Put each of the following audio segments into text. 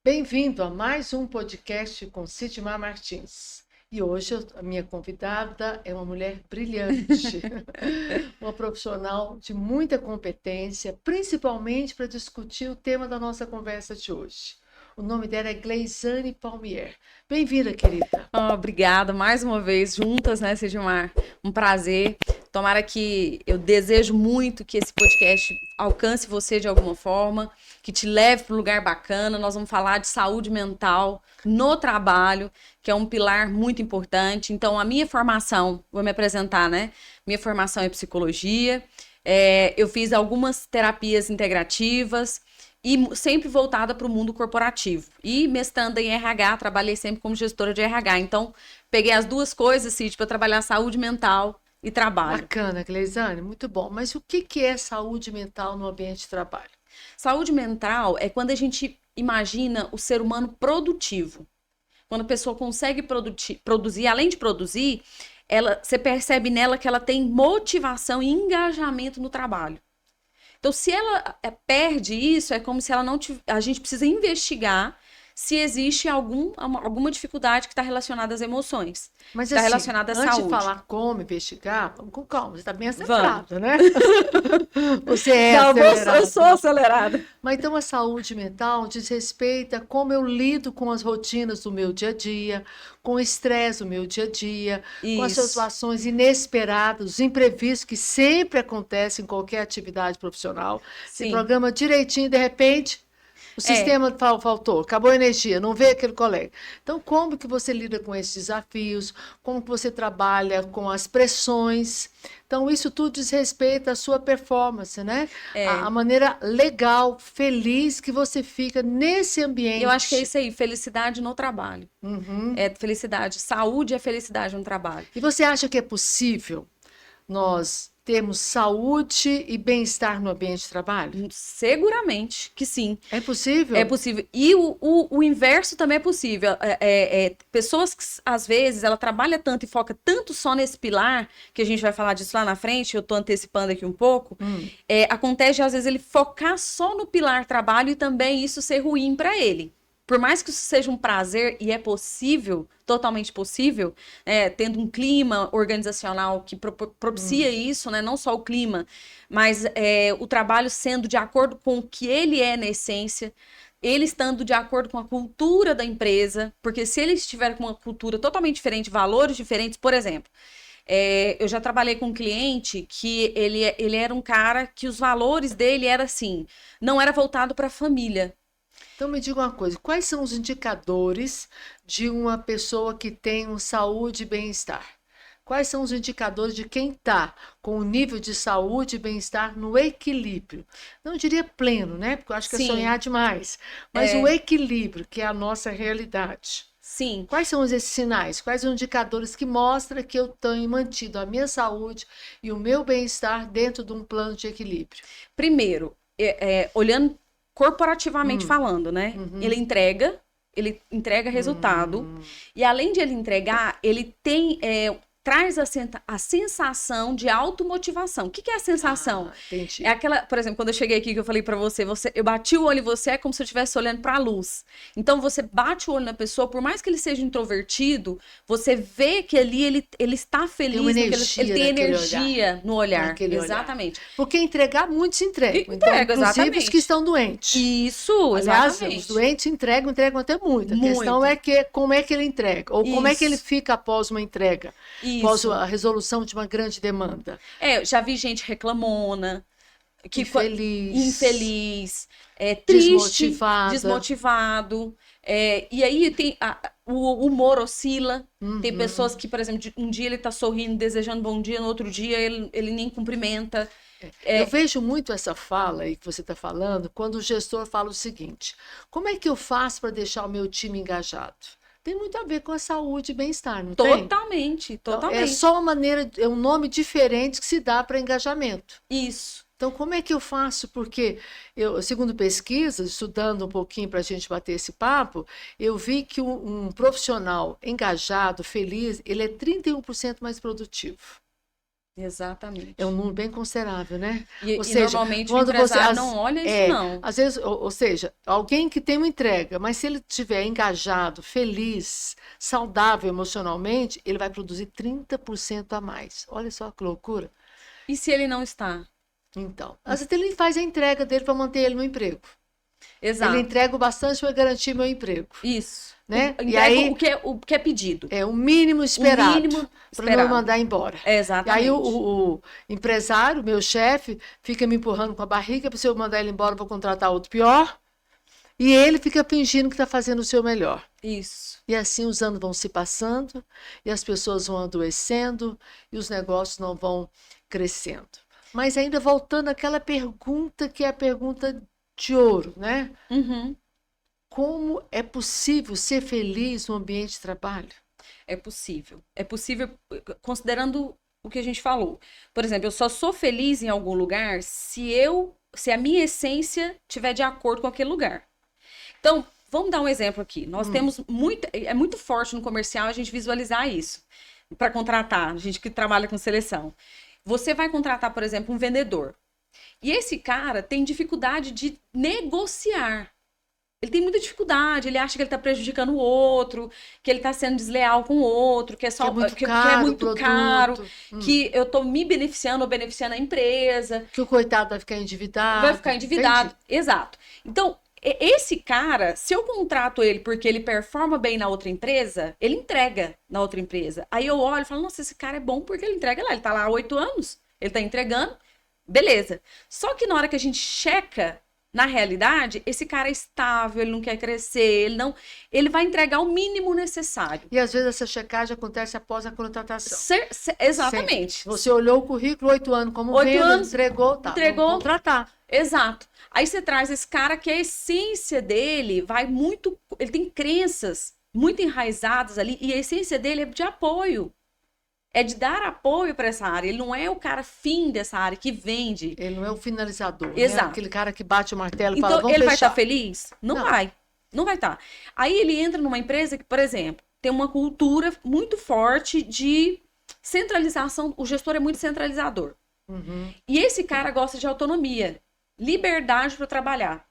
Bem-vindo a mais um podcast com Sidmar Martins. E hoje a minha convidada é uma mulher brilhante, uma profissional de muita competência, principalmente para discutir o tema da nossa conversa de hoje. O nome dela é Gleizane Palmier. Bem-vinda, querida. Obrigada, mais uma vez, juntas, né, Sidmar? Um prazer. Tomara que eu desejo muito que esse podcast alcance você de alguma forma, que te leve para um lugar bacana. Nós vamos falar de saúde mental no trabalho, que é um pilar muito importante. Então, a minha formação, vou me apresentar, né? Minha formação é psicologia. Eu fiz algumas terapias integrativas e sempre voltada para o mundo corporativo. E mestrando em RH, trabalhei sempre como gestora de RH. Então, peguei as duas coisas, Cid, para trabalhar saúde mental e trabalho. Bacana, Gleizane, muito bom. Mas o que é saúde mental no ambiente de trabalho? Saúde mental é quando a gente imagina o ser humano produtivo. Quando a pessoa consegue produzir, além de produzir, você percebe nela que ela tem motivação e engajamento no trabalho. Então, se ela perde isso, é como se ela não a gente precisa investigar se existe alguma dificuldade que está relacionada às emoções. Mas está assim, relacionada à antes saúde. de falar como investigar, vamos com calma, você está bem acelerada, né? Você é não, acelerada. Eu sou acelerada. Mas então a saúde mental diz respeito a como eu lido com as rotinas do meu dia a dia, com o estresse do meu dia a dia, com as situações inesperadas, os imprevistos que sempre acontecem em qualquer atividade profissional. Sim. Você programa direitinho, de repente, o sistema faltou, acabou a energia, não veio aquele colega. Então, como que você lida com esses desafios? Como que você trabalha com as pressões? Então, isso tudo diz respeito à sua performance, né? A maneira legal, feliz que você fica nesse ambiente. Eu acho que é isso aí, felicidade no trabalho. É felicidade, saúde é felicidade no trabalho. E você acha que é possível nós termos saúde e bem-estar no ambiente de trabalho? Seguramente que sim. É possível? É possível. E o inverso também é possível. Pessoas que, às vezes, ela trabalha tanto e foca tanto só nesse pilar, que a gente vai falar disso lá na frente, eu tô antecipando aqui um pouco, acontece, às vezes, ele focar só no pilar trabalho e também isso ser ruim para ele. Por mais que isso seja um prazer, e é possível, totalmente possível, tendo um clima organizacional que propicia isso, né? Não só o clima, mas o trabalho sendo de acordo com o que ele é na essência, ele estando de acordo com a cultura da empresa, porque se ele estiver com uma cultura totalmente diferente, valores diferentes, por exemplo, eu já trabalhei com um cliente que ele era um cara que os valores dele era assim, não era voltado para a família. Então me diga uma coisa, quais são os indicadores de uma pessoa que tem saúde e bem-estar? Quais são os indicadores de quem está com o nível de saúde e bem-estar no equilíbrio? Não diria pleno, né? Porque eu acho que é sonhar demais. Mas o equilíbrio, que é a nossa realidade. Sim. Quais são esses sinais? Quais os indicadores que mostram que eu tenho mantido a minha saúde e o meu bem-estar dentro de um plano de equilíbrio? Primeiro, olhando corporativamente falando, né? Ele entrega resultado. E além de ele entregar, ele traz a sensação de automotivação. O que é a sensação? Entendi. É aquela, por exemplo, quando eu cheguei aqui que eu falei pra você, eu bati o olho em você, é como se eu estivesse olhando pra luz. Então você bate o olho na pessoa, por mais que ele seja introvertido, você vê que ali ele está feliz, ele tem energia no olhar. Exatamente. Porque entregar, muitos se entregam. Entrega, então, inclusive exatamente. os que estão doentes. Isso, aliás, exatamente. Os doentes entregam até muito. A questão é como é que ele entrega, ou como é que ele fica após uma entrega. Após a resolução de uma grande demanda. Eu já vi gente reclamona, infeliz, triste, desmotivado. E aí tem o humor oscila. Tem pessoas que, por exemplo, um dia ele tá sorrindo, desejando bom dia, no outro dia ele nem cumprimenta. Eu vejo muito essa fala aí que você está falando, quando o gestor fala o seguinte: como é que eu faço para deixar o meu time engajado? Tem muito a ver com a saúde e bem-estar, não tem? Totalmente. Então, é só uma maneira, é um nome diferente que se dá para engajamento. Isso. Então, como é que eu faço? Porque, segundo pesquisas, estudando um pouquinho para a gente bater esse papo, eu vi que um profissional engajado, feliz, ele é 31% mais produtivo. Exatamente. É um número bem considerável, né? Ou seja, normalmente o empresário não olha isso, não. Às vezes, ou seja, alguém que tem uma entrega, mas se ele estiver engajado, feliz, saudável emocionalmente, ele vai produzir 30% a mais. Olha só que loucura. E se ele não está? Então, às vezes ele faz a entrega dele para manter ele no emprego. Exato. Ele entrega o bastante para garantir meu emprego. Isso. Né? E aí, o que é pedido. É o mínimo esperado. Para não mandar embora. Exatamente. E aí o empresário, meu chefe, fica me empurrando com a barriga, para se eu mandar ele embora, eu vou contratar outro pior. E ele fica fingindo que está fazendo o seu melhor. Isso. E assim os anos vão se passando, e as pessoas vão adoecendo, e os negócios não vão crescendo. Mas ainda voltando àquela pergunta que é a pergunta de ouro, né? Uhum. Como é possível ser feliz no ambiente de trabalho? É possível. É possível, considerando o que a gente falou. Por exemplo, eu só sou feliz em algum lugar se a minha essência estiver de acordo com aquele lugar. Então, vamos dar um exemplo aqui. Nós temos é muito forte no comercial a gente visualizar isso para contratar, a gente que trabalha com seleção. Você vai contratar, por exemplo, um vendedor. E esse cara tem dificuldade de negociar. Ele tem muita dificuldade, ele acha que ele está prejudicando o outro, que ele está sendo desleal com o outro, que é só que é muito caro, que eu estou me beneficiando ou beneficiando a empresa. Que o coitado vai ficar endividado. Vai ficar endividado, entendi. Exato. Então, esse cara, se eu contrato ele porque ele performa bem na outra empresa, ele entrega na outra empresa. Aí eu olho e falo, nossa, esse cara é bom porque ele entrega lá, ele está lá há 8 anos, ele está entregando, beleza. Só que na hora que a gente checa, na realidade, esse cara é estável, ele não quer crescer, ele vai entregar o mínimo necessário. E às vezes essa checagem acontece após a contratação. Exatamente. Sempre. Você olhou o currículo, 8 anos como venda, entregou, tá, entregou, vamos contratar. Exato. Aí você traz esse cara que a essência dele ele tem crenças muito enraizadas ali, e a essência dele é de apoio. É de dar apoio para essa área. Ele não é o cara fim dessa área que vende. Ele não é o finalizador. Exato. Né? Aquele cara que bate o martelo e então, fala, vamos ele fechar. vai estar feliz? Não vai. Não vai estar. Aí ele entra numa empresa que, por exemplo, tem uma cultura muito forte de centralização. O gestor é muito centralizador. Uhum. E esse cara gosta de autonomia, liberdade para trabalhar.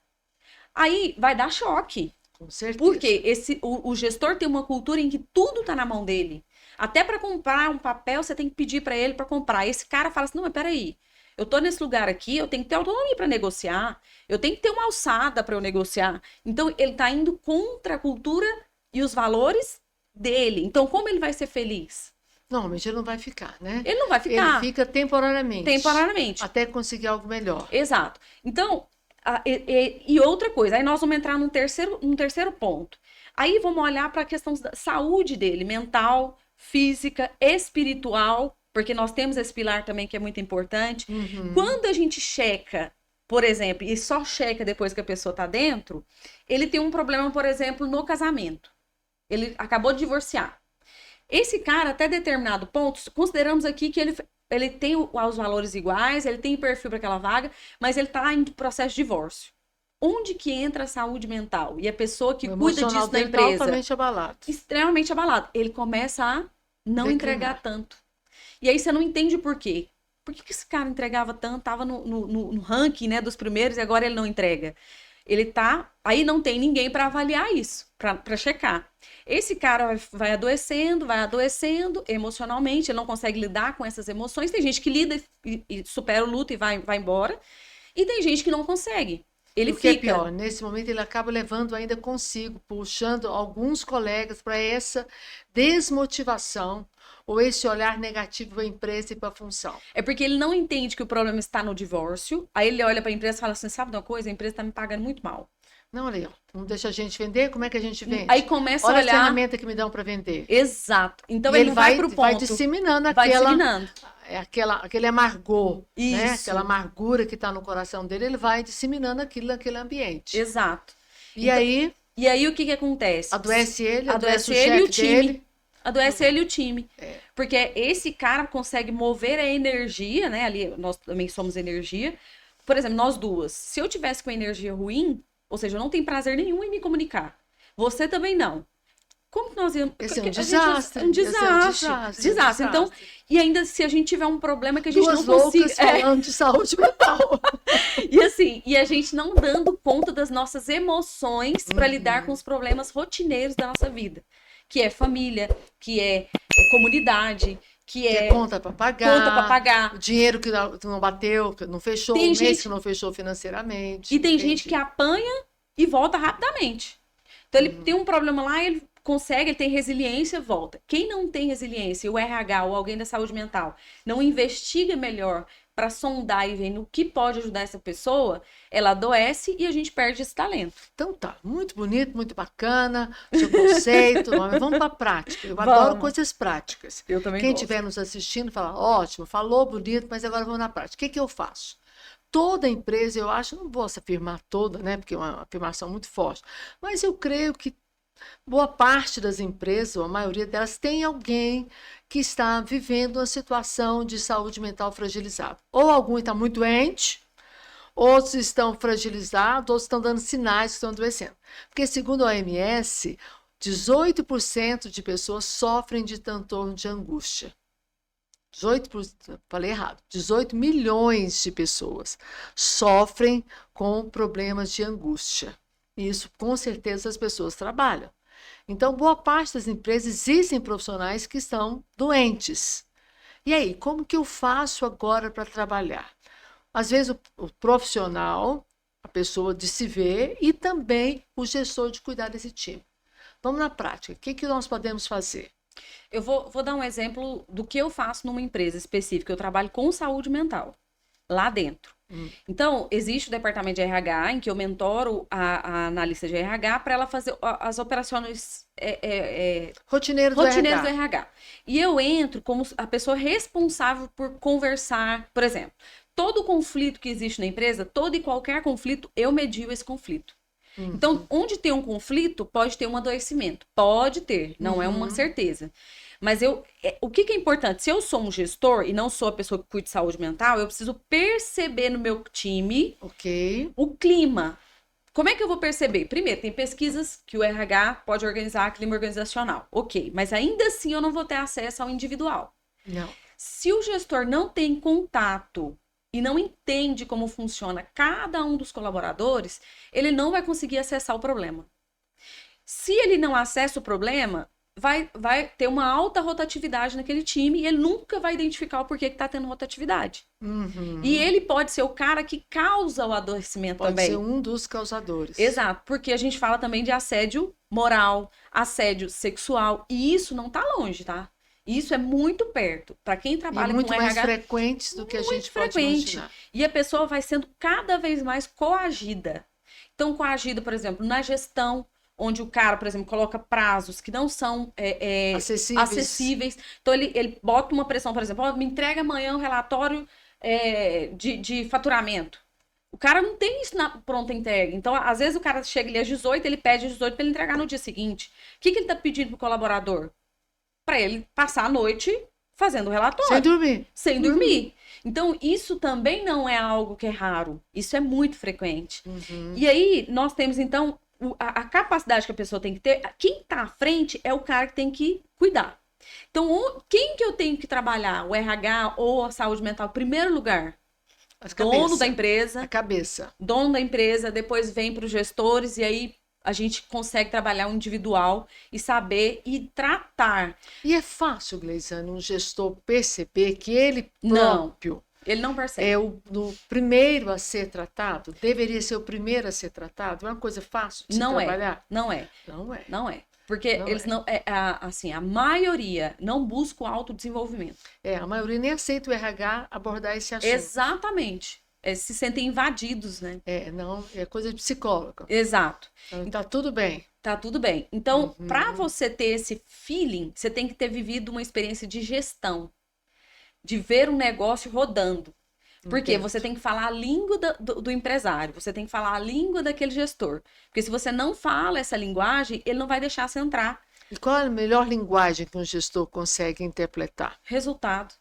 Aí vai dar choque. Com certeza. Porque o gestor tem uma cultura em que tudo está na mão dele. Até para comprar um papel, você tem que pedir para ele para comprar. Esse cara fala assim, não, mas peraí, eu tô nesse lugar aqui, eu tenho que ter autonomia para negociar, eu tenho que ter uma alçada para eu negociar. Então, ele tá indo contra a cultura e os valores dele. Então, como ele vai ser feliz? Normalmente ele não vai ficar, né? Ele não vai ficar. Ele fica temporariamente. Temporariamente. Até conseguir algo melhor. Exato. Então, e outra coisa, aí nós vamos entrar num terceiro ponto. Aí vamos olhar para a questão da saúde dele, mental, física, espiritual, porque nós temos esse pilar também que é muito importante. Uhum. Quando a gente checa, por exemplo, e só checa depois que a pessoa tá dentro, ele tem um problema, por exemplo, no casamento. Ele acabou de divorciar. Esse cara, até determinado ponto, consideramos aqui que ele tem os valores iguais, ele tem perfil para aquela vaga, mas ele tá em processo de divórcio. Onde que entra a saúde mental? E a pessoa que cuida disso na empresa? Totalmente abalado. Extremamente abalado. Ele começa a não entregar tanto. E aí você não entende por quê. Por que esse cara entregava tanto? Tava no ranking, né, dos primeiros e agora ele não entrega. Ele tá... Aí não tem ninguém para avaliar isso, para checar. Esse cara vai adoecendo emocionalmente, ele não consegue lidar com essas emoções. Tem gente que lida e supera o luto e vai embora. E tem gente que não consegue. Ele fica. É pior, nesse momento ele acaba levando ainda consigo, puxando alguns colegas para essa desmotivação ou esse olhar negativo para a empresa e para a função. É porque ele não entende que o problema está no divórcio, aí ele olha para a empresa e fala assim, sabe de uma coisa? A empresa está me pagando muito mal. Não, olha, não deixa a gente vender, como é que a gente vende? Aí começa olha a olhar... a ferramenta que me dão para vender. Exato. Então ele vai para o ponto. Vai disseminando aquele amargor, né? Aquela amargura que está no coração dele, ele vai disseminando aquilo naquele ambiente. Exato. E aí o que acontece? Adoece ele, adoece o chefe e o time. dele. Adoece ele e o time. Porque esse cara consegue mover a energia, né? Ali nós também somos energia. Por exemplo, nós duas. Se eu tivesse com energia ruim, ou seja, eu não tenho prazer nenhum em me comunicar. Você também não. Como que nós íamos... Esse é um desastre. Um Esse é desastre. Desastre. Então, e ainda se a gente tiver um problema que a gente Duas não consiga... loucas falando de saúde mental. E assim, e a gente não dando conta das nossas emoções para lidar com os problemas rotineiros da nossa vida. Que é família, que é comunidade, que é conta para pagar, o dinheiro que não bateu, que não fechou, o mês que não fechou financeiramente. E tem gente que apanha e volta rapidamente. Então ele tem um problema lá, ele consegue, ele tem resiliência, volta. Quem não tem resiliência, o RH ou alguém da saúde mental, não investiga melhor para sondar e ver no que pode ajudar essa pessoa, ela adoece e a gente perde esse talento. Então tá, muito bonito, muito bacana, seu conceito, mas vamos para a prática. Eu adoro coisas práticas. Eu também Quem gosto. estiver nos assistindo, fala, ótimo, falou bonito, mas agora vamos na prática. O que eu faço? Toda empresa, eu acho, não vou afirmar toda, né, porque é uma afirmação muito forte, mas eu creio que boa parte das empresas, ou a maioria delas, tem alguém que está vivendo uma situação de saúde mental fragilizada. Ou algum está muito doente, outros estão fragilizados, outros estão dando sinais que estão adoecendo. Porque, segundo a OMS, 18% de pessoas sofrem de transtorno de angústia. 18 milhões de pessoas sofrem com problemas de angústia. Isso, com certeza, as pessoas trabalham. Então, boa parte das empresas existem profissionais que estão doentes. E aí, como que eu faço agora para trabalhar? Às vezes, o profissional, a pessoa de se ver, e também o gestor de cuidar desse time. Vamos na prática. O que nós podemos fazer? Eu vou dar um exemplo do que eu faço numa empresa específica. Eu trabalho com saúde mental, lá dentro. Então, existe o departamento de RH, em que eu mentoro a analista de RH para ela fazer as operações rotineiras do RH. E eu entro como a pessoa responsável por conversar, por exemplo, todo conflito que existe na empresa, todo e qualquer conflito, eu medio esse conflito. Então, onde tem um conflito, pode ter um adoecimento. Pode ter, não é uma certeza. Mas o que é importante? Se eu sou um gestor e não sou a pessoa que cuida de saúde mental, eu preciso perceber no meu time o clima. Como é que eu vou perceber? Primeiro, tem pesquisas que o RH pode organizar, clima organizacional. Ok, mas ainda assim eu não vou ter acesso ao individual. Não. Se o gestor não tem contato e não entende como funciona cada um dos colaboradores, ele não vai conseguir acessar o problema. Se ele não acessa o problema, vai ter uma alta rotatividade naquele time e ele nunca vai identificar o porquê que está tendo rotatividade. E ele pode ser o cara que causa o adoecimento também. Pode ser um dos causadores. Exato, porque a gente fala também de assédio moral, assédio sexual, e isso não está longe, tá? Isso é muito perto. Para quem trabalha com RH... muito mais frequentes do que a gente pode imaginar. E a pessoa vai sendo cada vez mais coagida. Então, coagida, por exemplo, na gestão, onde o cara, por exemplo, coloca prazos que não são acessíveis. Então, ele bota uma pressão, por exemplo, me entrega amanhã um relatório de faturamento. O cara não tem isso na pronta entrega. Então, às vezes, o cara chega ali às 18, ele pede às 18 para ele entregar no dia seguinte. O que ele está pedindo para o colaborador? Para ele passar a noite fazendo o relatório. Sem dormir. Então, isso também não é algo que é raro. Isso é muito frequente. E aí, nós temos, então, a capacidade que a pessoa tem que ter. Quem está à frente é o cara que tem que cuidar. Então, quem que eu tenho que trabalhar? O RH ou a saúde mental? Em primeiro lugar, dono da empresa. A cabeça. Dono da empresa, depois vem para os gestores e aí a gente consegue trabalhar o individual e saber e tratar. E é fácil, Gleisane, um gestor perceber que ele próprio... Ele não percebe. É o primeiro a ser tratado? Deveria ser o primeiro a ser tratado? É uma coisa fácil de se trabalhar? Não é. Porque eles não... assim, a maioria não busca o autodesenvolvimento. A maioria nem aceita o RH abordar esse assunto. Exatamente. Se sentem invadidos, né? Não, é coisa de psicólogo. Exato. Então, tá tudo bem. Tá tudo bem. Então, para você ter esse feeling, você tem que ter vivido uma experiência de gestão, de ver um negócio rodando. Porque você tem que falar a língua do empresário, você tem que falar a língua daquele gestor. Porque se você não fala essa linguagem, ele não vai deixar você entrar. E qual é a melhor linguagem que um gestor consegue interpretar? Resultado.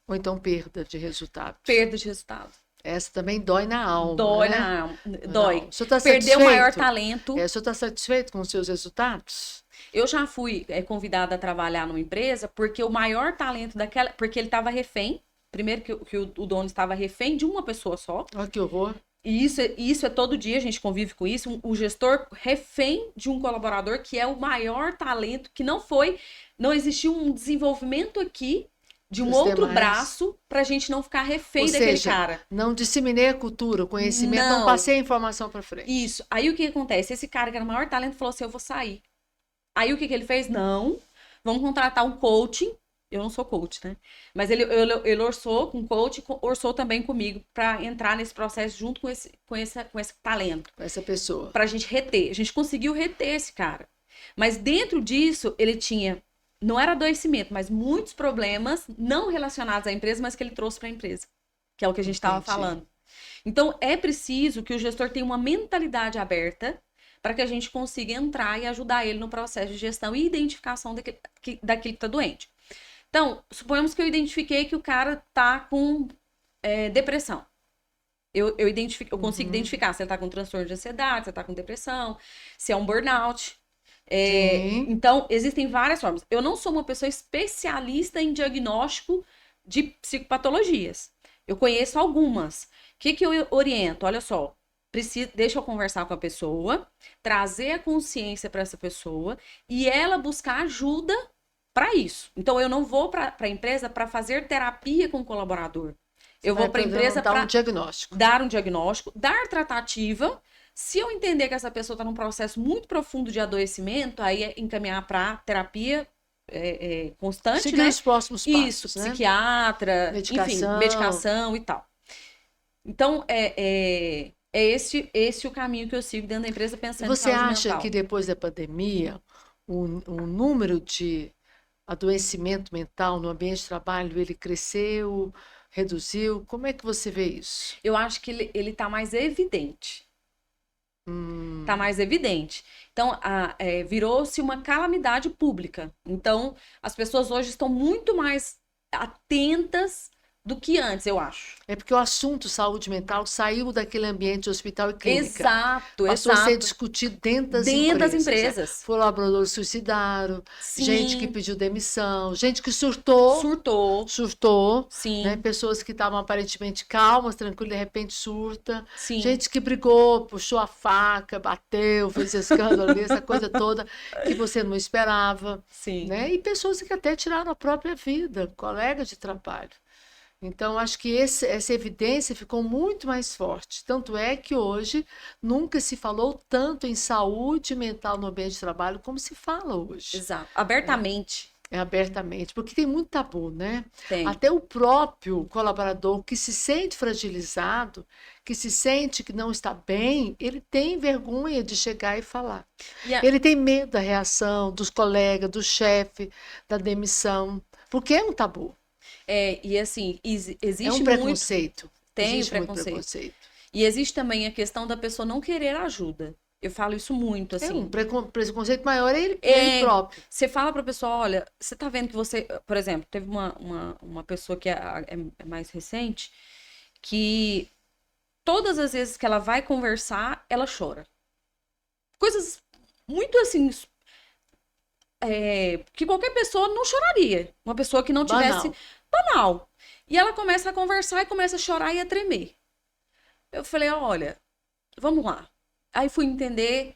Ou então perda de resultado. Perda de resultado. Essa também dói na alma. Dói né? na alma. Dói. Tá perder o maior talento. O senhor está satisfeito com os seus resultados? Eu já fui convidada a trabalhar numa empresa porque o maior talento daquela... Porque ele estava refém. Primeiro que o dono estava refém de uma pessoa só. Olha que horror. E isso é todo dia, a gente convive com isso. O gestor refém de um colaborador que é o maior talento, que não existiu um desenvolvimento aqui de um outro braço para a gente não ficar refém daquele cara. Não disseminei a cultura, o conhecimento, não passei a informação para frente. Isso. Aí o que acontece? Esse cara que era o maior talento falou assim, eu vou sair. Aí o que ele fez? Não, vamos contratar um coaching. Eu não sou coach, né? Mas ele orçou com coach, orçou também comigo para entrar nesse processo junto com esse talento. Com essa pessoa. Pra gente reter. A gente conseguiu reter esse cara. Mas dentro disso, ele tinha, não era adoecimento, mas muitos problemas não relacionados à empresa, mas que ele trouxe para a empresa. Que é o que a gente estava falando. Então, é preciso que o gestor tenha uma mentalidade aberta para que a gente consiga entrar e ajudar ele no processo de gestão e identificação daquele que está doente. Então, suponhamos que eu identifiquei que o cara tá com depressão. Eu consigo identificar se ele tá com transtorno de ansiedade, se ele tá com depressão, se é um burnout. Então, existem várias formas. Eu não sou uma pessoa especialista em diagnóstico de psicopatologias. Eu conheço algumas. O que eu oriento? Olha só, deixa eu conversar com a pessoa, trazer a consciência para essa pessoa e ela buscar ajuda para isso. Então, eu não vou para a empresa para fazer terapia com o colaborador. Eu vou para a empresa para dar um diagnóstico, dar tratativa. Se eu entender que essa pessoa está num processo muito profundo de adoecimento, aí é encaminhar para terapia constante, seguir os próximos passos, isso, psiquiatra, enfim, medicação e tal. Então, esse o caminho que eu sigo dentro da empresa pensando em saúde mental. Você acha que depois da pandemia, o número de adoecimento mental no ambiente de trabalho, ele cresceu, reduziu? Como é que você vê isso? Eu acho que ele está mais evidente. Está mais evidente. Então, virou-se uma calamidade pública. Então, as pessoas hoje estão muito mais atentas do que antes, eu acho. É porque o assunto saúde mental saiu daquele ambiente de hospital e clínica. Exato, Passou a ser discutido dentro das empresas. Né? Colaboradores suicidaram, gente que pediu demissão, gente que surtou. Sim. Né? Pessoas que estavam aparentemente calmas, tranquilas, de repente surta. Sim. Gente que brigou, puxou a faca, bateu, fez escândalo ali, essa coisa toda que você não esperava. Sim. Né? E pessoas que até tiraram a própria vida, colegas de trabalho. Então, acho que essa evidência ficou muito mais forte. Tanto é que hoje nunca se falou tanto em saúde mental no ambiente de trabalho como se fala hoje. Exato. Abertamente. Abertamente, porque tem muito tabu, né? Tem. Até o próprio colaborador que se sente fragilizado, que se sente que não está bem, ele tem vergonha de chegar e falar. Ele tem medo da reação dos colegas, do chefe, da demissão, porque é um tabu. E assim, existe um preconceito. Tem preconceito. E existe também a questão da pessoa não querer ajuda. Eu falo isso muito, assim. Um preconceito maior é ele próprio. Você fala pra pessoa, olha, você tá vendo que você... Por exemplo, teve uma pessoa que é mais recente, que todas as vezes que ela vai conversar, ela chora. Coisas muito, assim... que qualquer pessoa não choraria. Uma pessoa que não tivesse... Banal. E ela começa a conversar e começa a chorar e a tremer. Eu falei, olha, vamos lá. Aí fui entender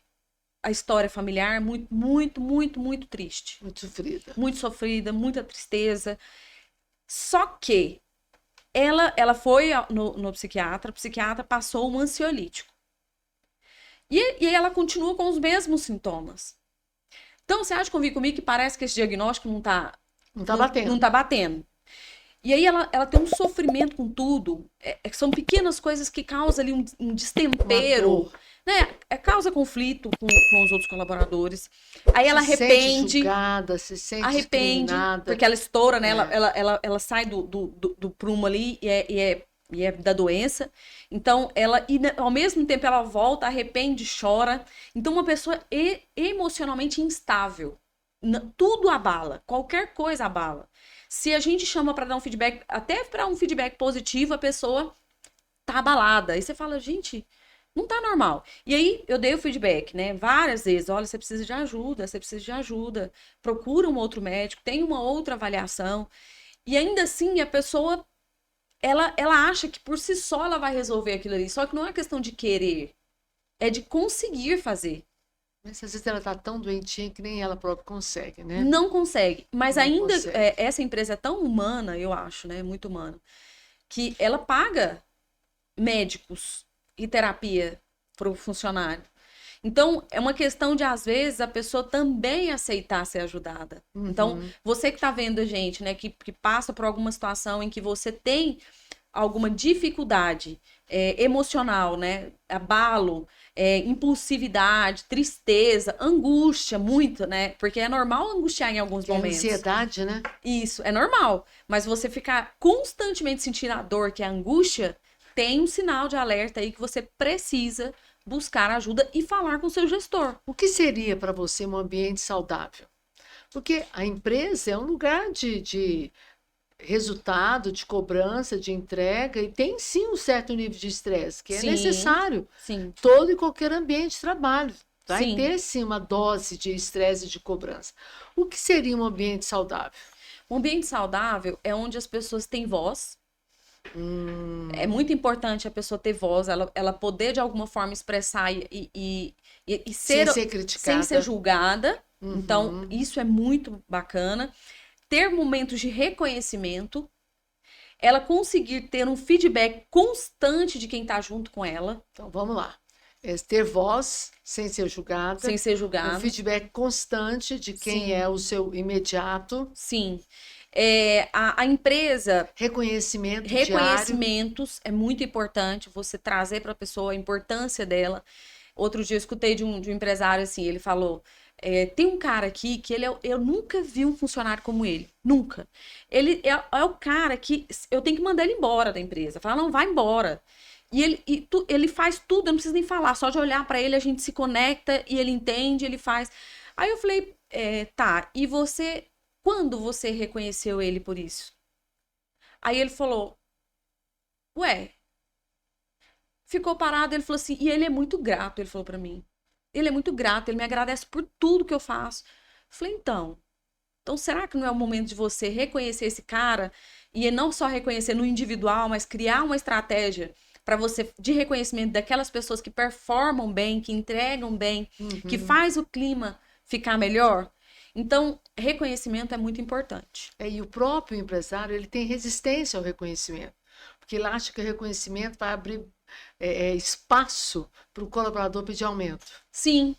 a história familiar, muito, muito, muito, muito triste. Muito sofrida. Muito sofrida, muita tristeza. Só que ela foi no psiquiatra, o psiquiatra passou um ansiolítico. E ela continua com os mesmos sintomas. Então, você acha comigo que parece que esse diagnóstico não tá batendo. Não tá batendo. E aí ela tem um sofrimento com tudo. São pequenas coisas que causam ali um destempero. Né? Causa conflito com os outros colaboradores. Aí ela arrepende. Se sente julgada, se sente discriminada. Porque ela estoura, né? Ela sai do prumo ali e é da doença. Então, ao mesmo tempo, ela volta, arrepende, chora. Então, uma pessoa emocionalmente instável. Tudo abala. Qualquer coisa abala. Se a gente chama para dar um feedback, até para um feedback positivo, a pessoa tá abalada. Aí você fala, gente, Não tá normal. E aí eu dei o feedback, né? Várias vezes, olha, você precisa de ajuda, você precisa de ajuda. Procura um outro médico, tem uma outra avaliação. E ainda assim, a pessoa, ela acha que por si só ela vai resolver aquilo ali. Só que não é questão de querer, é de conseguir fazer. Mas às vezes ela tá tão doentinha que nem ela própria consegue, né? Não consegue. Mas Não ainda, consegue. essa empresa é tão humana, eu acho, né? Muito humana, que ela paga médicos e terapia para o funcionário. Então, é uma questão de, às vezes, a pessoa também aceitar ser ajudada. Então, Uhum. você que está vendo a gente, né, que passa por alguma situação em que você tem alguma dificuldade emocional, né, abalo, impulsividade, tristeza, angústia, muito, né, porque é normal angustiar em alguns Que é momentos. ansiedade, né? Isso, é normal. Mas você ficar constantemente sentindo a dor, que é a angústia, tem um sinal de alerta aí que você precisa buscar ajuda e falar com o seu gestor. O que seria para você um ambiente saudável? Porque a empresa é um lugar de resultado, de cobrança, de entrega, e tem sim um certo nível de estresse, que é Sim, necessário. sim, Todo e qualquer ambiente de trabalho. Vai sim. ter sim uma dose de estresse e de cobrança. O que seria um ambiente saudável? Um ambiente saudável é onde as pessoas têm voz. É Hum, muito importante a pessoa ter voz, ela poder de alguma forma expressar e sem ser ser sem ser criticada. julgada. Então, Uhum. isso é muito bacana. Ter momentos de reconhecimento, ela conseguir ter um feedback constante de quem está junto com ela, Então vamos lá. É ter voz sem ser sem julgada, ser um julgado. feedback constante de quem Sim, é o seu imediato, sim. A empresa, reconhecimento diário. reconhecimentos é muito importante você trazer para a pessoa a importância dela. Outro dia eu escutei de um empresário assim, ele falou: tem um cara aqui que eu nunca vi um funcionário como ele, nunca. Ele é o cara que eu tenho que mandar ele embora da empresa. Fala, não, vai embora. Ele faz tudo, eu não preciso nem falar, só de olhar para ele a gente se conecta e ele entende, ele faz. Aí eu falei, tá, e você, quando você reconheceu ele por isso? Aí ele falou, ué, ficou parado, ele falou assim, e ele é muito grato, ele falou para mim. Ele é muito grato, ele me agradece por tudo que eu faço. Eu falei, então será que não é o momento de você reconhecer esse cara e não só reconhecer no individual, mas criar uma estratégia para você de reconhecimento daquelas pessoas que performam bem, que entregam bem, que Uhum. faz o clima ficar melhor? Então, reconhecimento é muito importante. E o próprio empresário ele tem resistência ao reconhecimento, porque ele acha que o reconhecimento vai abrir espaço para o colaborador pedir aumento. Sim,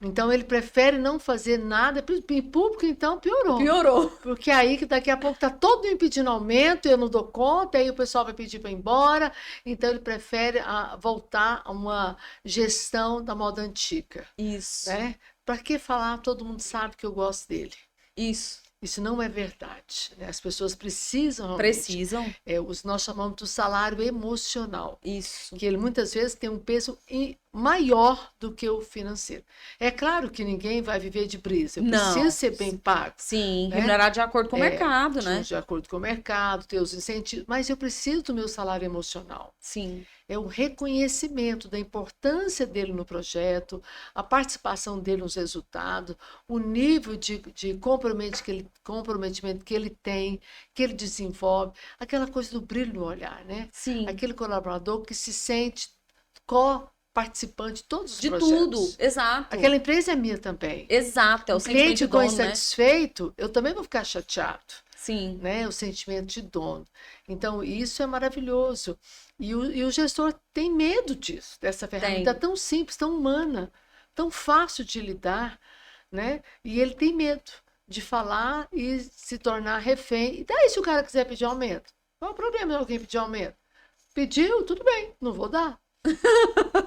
Então ele prefere não fazer nada, em público então piorou. piorou. Porque aí que daqui a pouco está todo mundo pedindo aumento, eu não dou conta, aí o pessoal vai pedir para ir embora, então ele prefere voltar a uma gestão da moda antiga, Isso, né? Para que falar? Todo mundo sabe que eu gosto dele. isso. Isso não é verdade, né? As pessoas precisam realmente, Precisam. nós chamamos do salário emocional, Isso. que ele muitas vezes tem um peso maior do que o financeiro. É claro que ninguém vai viver de brisa, eu preciso Não. ser bem pago, Sim, né? remunerar de acordo com o mercado, né? De acordo com o mercado, ter os incentivos, mas eu preciso do meu salário emocional. Sim. É o reconhecimento da importância dele no projeto, a participação dele nos resultados, o nível de comprometimento que ele tem, que ele desenvolve, aquela coisa do brilho no olhar, né? Sim. Aquele colaborador que se sente co-participante de todos os De projetos. tudo, exato. Aquela empresa é minha também. Exato, é o Um sentimento cliente de ficou dono, né? insatisfeito, eu também vou ficar chateado, Sim, né? O sentimento de dono. Então, isso é maravilhoso. E o gestor tem medo disso, dessa ferramenta tem. tão simples, tão humana, tão fácil de lidar, né? E ele tem medo de falar e se tornar refém. E daí, se o cara quiser pedir aumento? Qual é o problema de alguém pedir aumento? Pediu, tudo bem, não vou dar.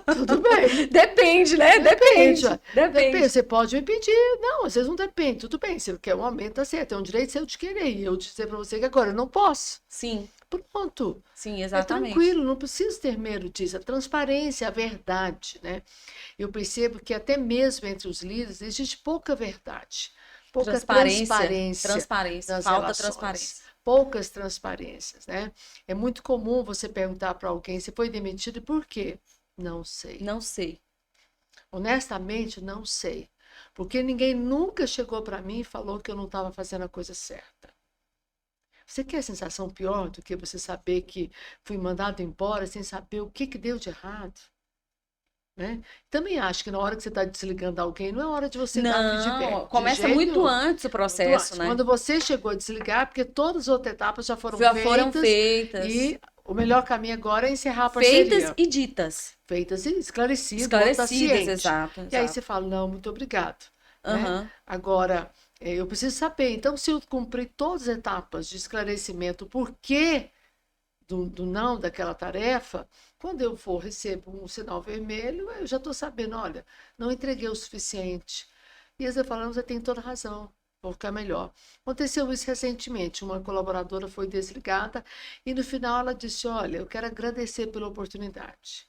Tudo bem. Depende, né? Depende, Depende. ó. Depende. Depende. Você pode me pedir. Não, às vezes não depende. Tudo bem. Se quer um aumento, tá certo. É um direito seu de querer. E eu dizer para você que agora eu não posso. Sim, Pronto. sim, É exatamente. tranquilo, não preciso ter medo disso. A transparência, a verdade, né? Eu percebo que até mesmo entre os líderes existe pouca verdade, pouca Transparência, transparência transparência, nas falta relações, transparência. poucas transparências, né? É muito comum você perguntar para alguém: você foi demitido e por quê? Não sei. Não sei. Honestamente, não sei. Porque ninguém nunca chegou para mim e falou que eu não estava fazendo a coisa certa. Você quer a sensação pior do que você saber que fui mandado embora sem saber o que deu de errado? Né? Também acho que na hora que você está desligando alguém, não é hora de você dar feedback. Não, começa muito antes o processo, né? Quando você chegou a desligar, porque todas as outras etapas já foram feitas. E o melhor caminho agora é encerrar a Feitas parceria. e ditas. Feitas e esclarecidas. Esclarecidas, exato. E aí você fala, não, muito obrigado. Uhum. Né? Agora, eu preciso saber. Então, se eu cumprir todas as etapas de esclarecimento, por que do não daquela tarefa, quando eu for recebo um sinal vermelho, eu já estou sabendo, olha, não entreguei o suficiente. E eles falaram, você tem toda razão, vou ficar melhor. Aconteceu isso recentemente, uma colaboradora foi desligada e no final ela disse, olha, eu quero agradecer pela oportunidade.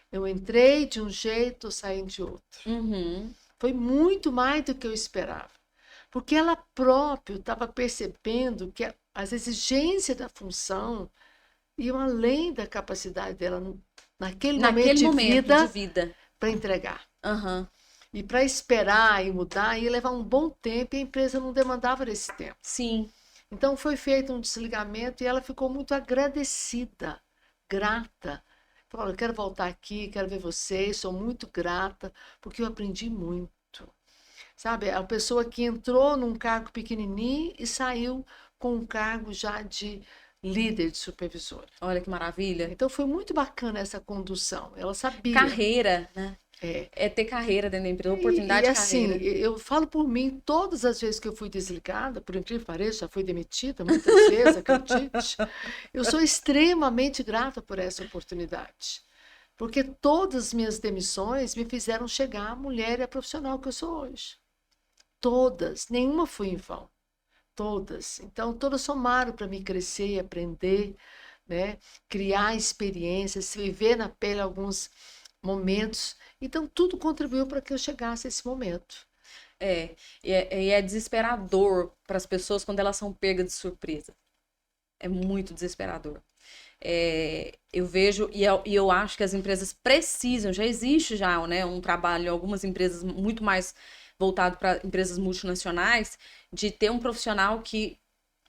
Eu entrei de um jeito, saí de outro. Uhum. Foi muito mais do que eu esperava. Porque ela própria estava percebendo que as exigências da função iam além da capacidade dela naquele momento de vida para entregar. Uhum. E para esperar e mudar ia levar um bom tempo e a empresa não demandava esse tempo. Sim. Então foi feito um desligamento e ela ficou muito agradecida, grata. Falou, eu quero voltar aqui, quero ver vocês, sou muito grata, porque eu aprendi muito. Sabe, a pessoa que entrou num cargo pequenininho e saiu com um cargo já de líder de supervisor. Olha que maravilha. Então foi muito bacana essa condução. Ela sabia. Carreira, né? É ter carreira dentro da empresa, oportunidade de carreira. Assim, eu falo por mim, todas as vezes que eu fui desligada, por incrível que pareça, já fui demitida muitas vezes, acredite, eu sou extremamente grata por essa oportunidade. Porque todas as minhas demissões me fizeram chegar à mulher e à profissional que eu sou hoje. Todas, nenhuma foi em vão. Todas. Então, todas somaram para me crescer e aprender, né? Criar experiências, viver na pele alguns momentos. Então, tudo contribuiu para que eu chegasse a esse momento. E é desesperador para as pessoas quando elas são pegas de surpresa. É muito desesperador. Eu vejo e eu acho que as empresas precisam, já existe já, né, um trabalho, algumas empresas muito mais voltado para empresas multinacionais, de ter um profissional que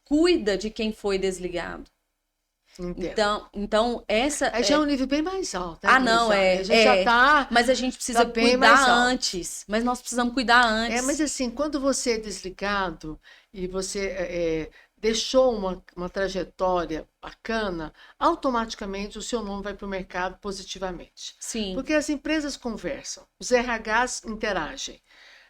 cuida de quem foi desligado. Então essa... já é um nível bem mais alto. Né, não, já tá, mas a gente precisa cuidar antes. Mas nós precisamos cuidar antes. Mas assim, quando você é desligado e você deixou uma trajetória bacana, automaticamente o seu nome vai para o mercado positivamente. Sim. Porque as empresas conversam, os RHs interagem.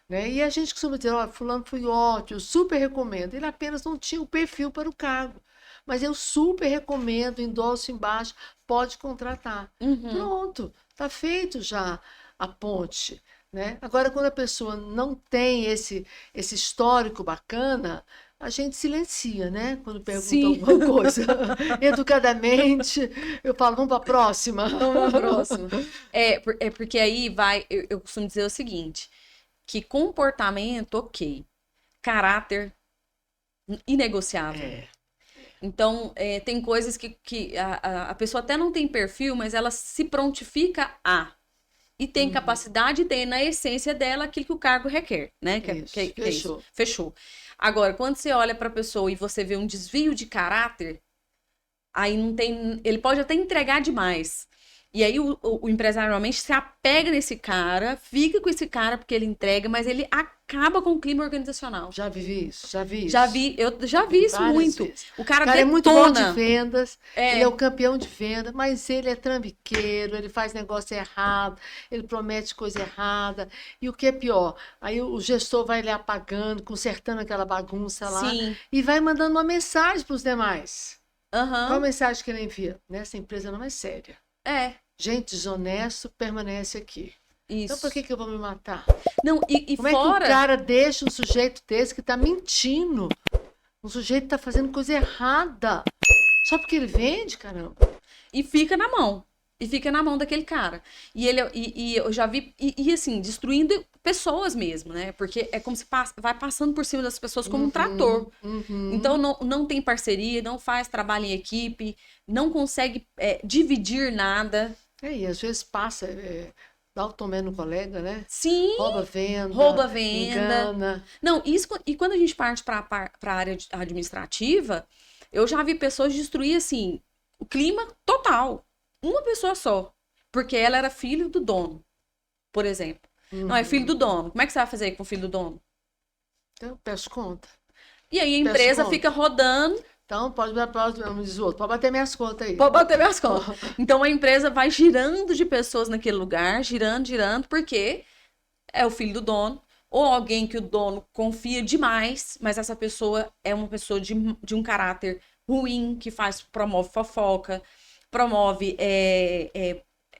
Né? E a gente costuma dizer, fulano foi ótimo, eu super recomendo. Ele apenas não tinha o perfil para o cargo. Mas eu super recomendo, endosso embaixo, pode contratar. Uhum. Pronto, está feito já a ponte. Né? Agora, quando a pessoa não tem esse histórico bacana, a gente silencia, né? Quando pergunta alguma coisa. Educadamente, eu falo, vamos para a próxima. Vamos para a próxima. Porque aí vai, eu costumo dizer o seguinte, que comportamento, ok. Caráter, inegociável. Então, tem coisas que a pessoa até não tem perfil, mas ela se prontifica a. E tem capacidade, tem na essência dela aquilo que o cargo requer, né? Fechou. Fechou. Agora, quando você olha para a pessoa e você vê um desvio de caráter, aí não tem... Ele pode até entregar demais. E aí o empresário normalmente se apega nesse cara, fica com esse cara porque ele entrega, mas ele acaba com o clima organizacional. Já vivi isso, já vi isso. Eu já vi isso muito. Vezes. O cara é muito bom de vendas, ele é o campeão de venda, mas ele é trambiqueiro, ele faz negócio errado, ele promete coisa errada. E o que é pior, aí o gestor vai lhe apagando, consertando aquela bagunça lá. Sim. E vai mandando uma mensagem para os demais. Uhum. Qual a mensagem que ele envia? Essa empresa não é séria. Gente desonesto permanece aqui. Isso. Então, por que eu vou me matar? Não, Como é que o cara deixa um sujeito desse que está mentindo? Um sujeito está fazendo coisa errada. Só porque ele vende, caramba. E fica na mão. E fica na mão daquele cara. E eu já vi, assim, destruindo pessoas mesmo, né? Porque é como se vai passando por cima das pessoas como um trator. Então, não tem parceria, não faz trabalho em equipe, não consegue dividir nada. E às vezes passa, dá o tomé no colega, né? Sim, Rouba venda, rouba venda. engana. Não, isso, e quando a gente parte para a área administrativa, eu já vi pessoas destruir, assim, o clima total. Uma pessoa só. Porque ela era filho do dono, por exemplo. Não, é filho do dono. Como é que você vai fazer com o filho do dono? Então, eu peço conta. E aí a Peço empresa conta. fica rodando. Então, pode diz o outro, pode bater minhas contas aí. Pode bater minhas contas. Então a empresa vai girando de pessoas naquele lugar, girando, girando, porque é o filho do dono, ou alguém que o dono confia demais, mas essa pessoa é uma pessoa de um caráter ruim, que promove fofoca, promove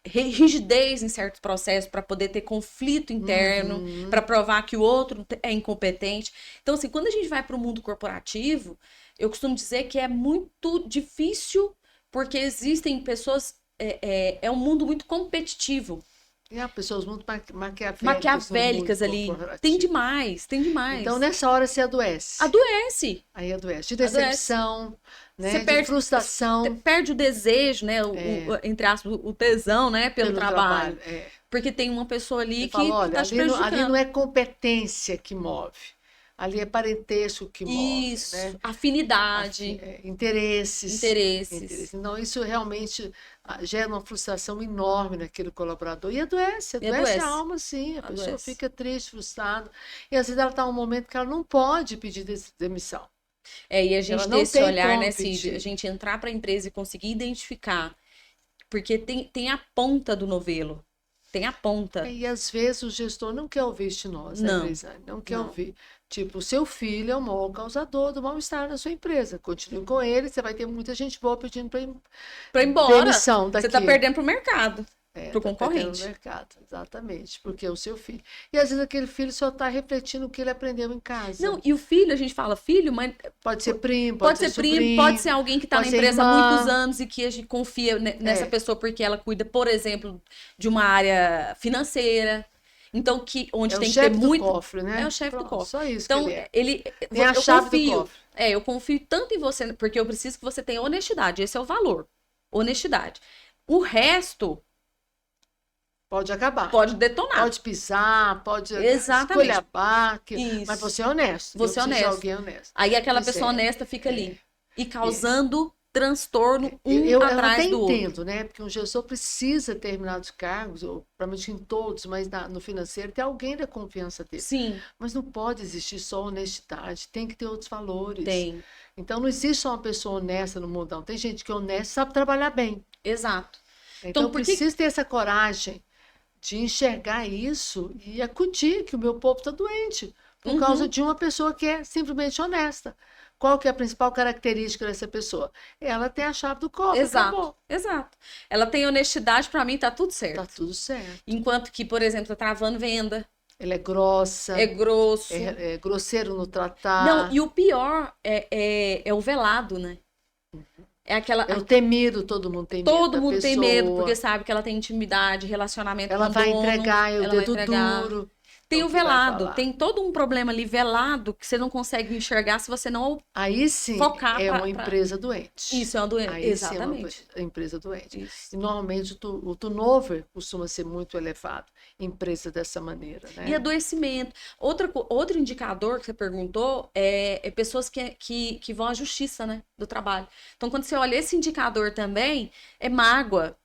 rigidez em certos processos para poder ter conflito interno, para provar que o outro é incompetente. Então, assim, quando a gente vai para o mundo corporativo, eu costumo dizer que é muito difícil, porque existem pessoas. É um mundo muito competitivo. E há pessoas muito Maquiavélicas ali. Tem demais, tem demais. Então, nessa hora, você adoece. Adoece. Aí adoece. De decepção, né? De frustração. Você perde o desejo, né? Entre aspas, o tesão, né? Pelo trabalho. Porque tem uma pessoa ali que está te prejudicando. Ali não é competência que move. Ali é parentesco que move. Isso, né? Afinidade. Interesses. Então, isso realmente gera uma frustração enorme naquele colaborador. E adoece a alma, sim. A pessoa fica triste, frustrada. E às vezes ela está num momento que ela não pode pedir demissão. E a gente ter esse olhar, né, Cid? A gente entrar para a empresa e conseguir identificar. Porque tem a ponta do novelo. Tem a ponta. E às vezes o gestor não quer ouvir este nós, né, Gleisane? Não quer ouvir. Tipo, o seu filho é o maior causador do mal-estar na sua empresa. Continue com ele, você vai ter muita gente boa pedindo para ir embora. Demissão daqui. Você está perdendo para o mercado. Para o concorrente. No mercado, exatamente, porque é o seu filho. E às vezes aquele filho só está refletindo o que ele aprendeu em casa. Não, e o filho, a gente fala filho, mas. Pode ser primo, pode ser primo, pode ser alguém que está na empresa há muitos anos e que a gente confia nessa pessoa porque ela cuida, por exemplo, de uma área financeira. Então, onde tem que ter muito. Cofre, né? É o chefe do cofre. Só isso. Então, ele tem a chave do cofre. Eu confio tanto em você, porque eu preciso que você tenha honestidade. Esse é o valor. Honestidade. O resto. Pode acabar. Pode detonar. Pode pisar, pode escolher mas você é honesto. Você é honesto. Alguém honesto. Aí aquela pessoa honesta fica ali. E causando transtorno atrás do outro. Eu entendo, né? Porque um gestor precisa ter determinados cargos, ou provavelmente em todos, mas no financeiro, tem alguém da confiança dele. Sim. Mas não pode existir só honestidade, tem que ter outros valores. Tem. Então não existe só uma pessoa honesta no mundão. Tem gente que é honesta e sabe trabalhar bem. Exato. Então precisa ter essa coragem de enxergar isso e acudir que o meu povo está doente por causa de uma pessoa que é simplesmente honesta. Qual que é a principal característica dessa pessoa? Ela tem a chave do cofre. Exato. Ela tem honestidade, para mim tá tudo certo. Tá tudo certo. Enquanto que, por exemplo, tá travando venda. Ela é grossa. É grosso. É grosseiro no tratar. Não, e o pior é o velado, né? É o temido, todo mundo tem medo. Todo mundo tem medo, porque sabe que ela tem intimidade, relacionamento com o dono. Ela vai entregar, o dedo duro. Tem o velado, tem todo um problema ali velado que você não consegue enxergar se você não aí sim focar uma empresa doente. Isso, é uma doença. Exatamente. Sim, é uma empresa doente. Isso. E normalmente o turnover costuma ser muito elevado em empresa dessa maneira. Né? E adoecimento. Outro indicador que você perguntou é pessoas que vão à justiça, né, do trabalho. Então, quando você olha esse indicador também, é mágoa.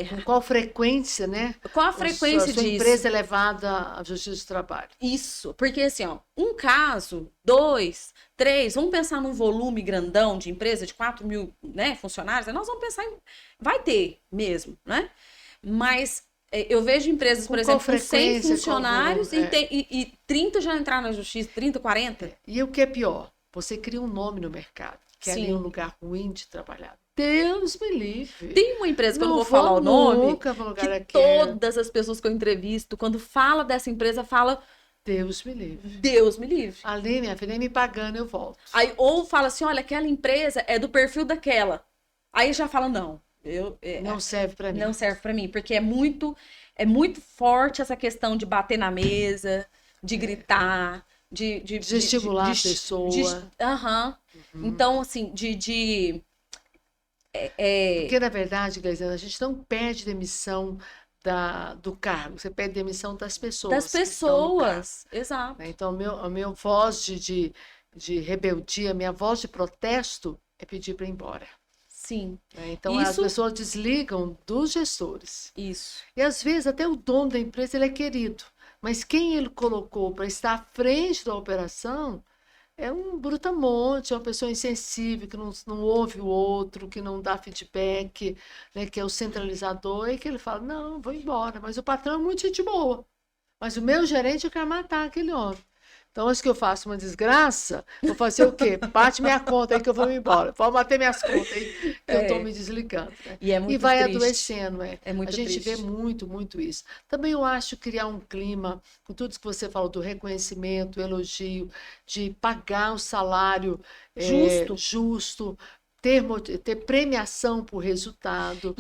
Com qual frequência, né? Qual a frequência disso? A empresa é levada à justiça do trabalho. Isso, porque assim, um caso, 2, 3, vamos pensar num volume grandão de empresa de 4 mil, né, funcionários, nós vamos pensar vai ter mesmo, né? Mas eu vejo empresas, por exemplo, com 100 funcionários e 30 já entraram na justiça, 30, 40. E o que é pior? Você cria um nome no mercado, que é ali um lugar ruim de trabalhar. Deus me livre. Tem uma empresa que eu não vou falar o nome, que todas as pessoas que eu entrevisto, quando fala dessa empresa, fala Deus me livre. Deus me livre. Ali, minha filha, nem me pagando, eu volto. Aí, ou fala assim, olha, aquela empresa é do perfil daquela. Aí já fala, não. Não serve para mim. Não serve para mim, porque é muito forte essa questão de bater na mesa, de gritar, de estimular a pessoa. Então, assim, Porque, na verdade, Gleisiane, a gente não pede demissão do cargo, você pede demissão das pessoas. Das pessoas, exato. Então, a minha voz de rebeldia, a minha voz de protesto é pedir para ir embora. Sim. Então, as pessoas desligam dos gestores. Isso. E, às vezes, até o dono da empresa ele é querido, mas quem ele colocou para estar à frente da operação é um brutamonte, é uma pessoa insensível, que não ouve o outro, que não dá feedback, né, que é o centralizador, e que ele fala, não, vou embora, mas o patrão é muito gente boa. Mas o meu gerente quer matar aquele homem. Então, antes que eu faça uma desgraça, vou fazer o quê? Bate minha conta aí que eu vou embora. Pode bater minhas contas aí que eu estou me desligando. Né? E vai triste. adoecendo. É muito a gente triste. vê muito isso. Também eu acho criar um clima, com tudo isso que você falou, do reconhecimento, elogio, de pagar o salário justo, ter premiação por resultado,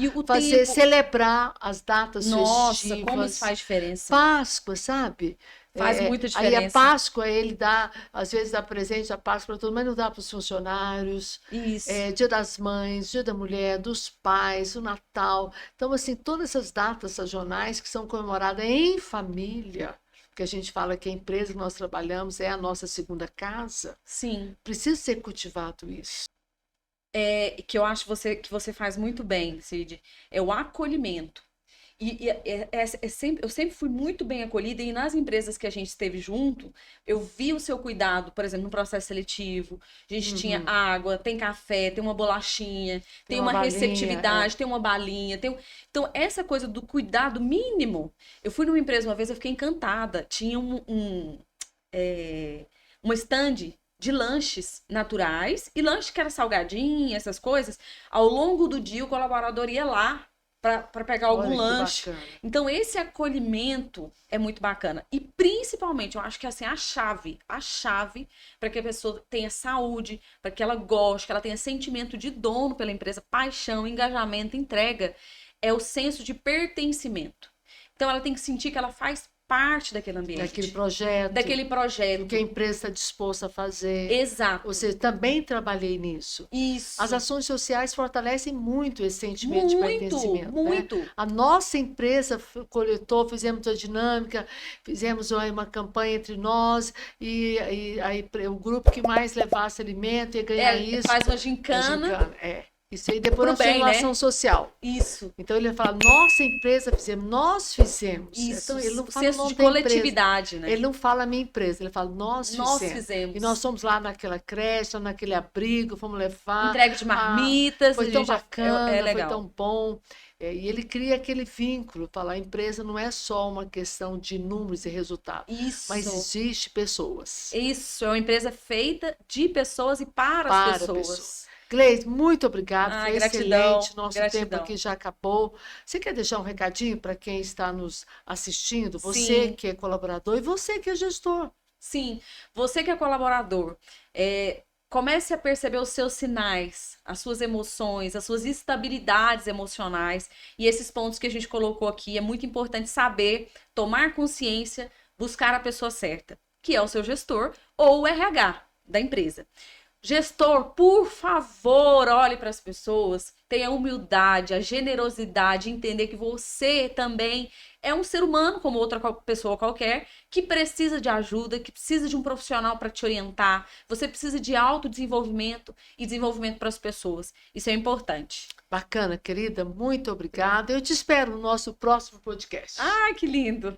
celebrar as datas festivas. Nossa, como isso faz diferença. Páscoa, sabe? Faz muita diferença. Aí a Páscoa, ele dá, às vezes dá presente a Páscoa para todo mundo, mas não dá para os funcionários. Isso. Dia das Mães, Dia da Mulher, dos Pais, o Natal. Então, assim, todas essas datas sazonais que são comemoradas em família, porque a gente fala que a empresa que nós trabalhamos é a nossa segunda casa. Sim. Precisa ser cultivado isso. Que eu acho que você faz muito bem, Cid, é o acolhimento. Eu sempre fui muito bem acolhida e nas empresas que a gente esteve junto, eu vi o seu cuidado, por exemplo, no processo seletivo, a gente tinha água, tem café, tem uma bolachinha, tem uma receptividade, tem uma balinha, então essa coisa do cuidado mínimo. Eu fui numa empresa uma vez, eu fiquei encantada, tinha uma stand de lanches naturais e lanche que era salgadinho, essas coisas. Ao longo do dia o colaborador ia lá para pegar algum lanche. Então, esse acolhimento é muito bacana. E, principalmente, eu acho que assim, a chave para que a pessoa tenha saúde, para que ela goste, que ela tenha sentimento de dono pela empresa, paixão, engajamento, entrega, é o senso de pertencimento. Então, ela tem que sentir que ela faz parte daquele ambiente. Daquele projeto. Que a empresa está disposta a fazer. Exato. Ou seja, também trabalhei nisso. Isso. As ações sociais fortalecem muito esse sentimento de pertencimento. Muito. Né? A nossa empresa coletou, fizemos a dinâmica, fizemos uma campanha entre nós e aí o grupo que mais levasse alimento ia ganhar isso. Faz uma gincana. Isso aí depois nós temos uma ação social. Isso. Então ele fala, nossa empresa fizemos, nós fizemos. Isso. Então ele não fala senso de coletividade, empresa. né? Ele não fala minha empresa, ele fala nós fizemos. E nós fomos lá naquela creche, naquele abrigo, fomos levar. Entrega de marmitas. Foi tão bacana, foi tão bom. E ele cria aquele vínculo, falar, a empresa não é só uma questão de números e resultados. Isso. Mas existe pessoas. Isso, é uma empresa feita de pessoas e para as pessoas. Gleise, muito obrigada, foi gratidão, excelente, nosso tempo aqui já acabou. Você quer deixar um recadinho para quem está nos assistindo? Você que é colaborador e você que é gestor. Sim, você que é colaborador, comece a perceber os seus sinais, as suas emoções, as suas instabilidades emocionais e esses pontos que a gente colocou aqui. É muito importante saber, tomar consciência, buscar a pessoa certa, que é o seu gestor ou o RH da empresa. Gestor, por favor, olhe para as pessoas, tenha a humildade, a generosidade, entender que você também é um ser humano como outra pessoa qualquer, que precisa de ajuda, que precisa de um profissional para te orientar. Você precisa de autodesenvolvimento e desenvolvimento para as pessoas. Isso é importante. Bacana, querida, muito obrigada. Eu te espero no nosso próximo podcast. Ah, que lindo!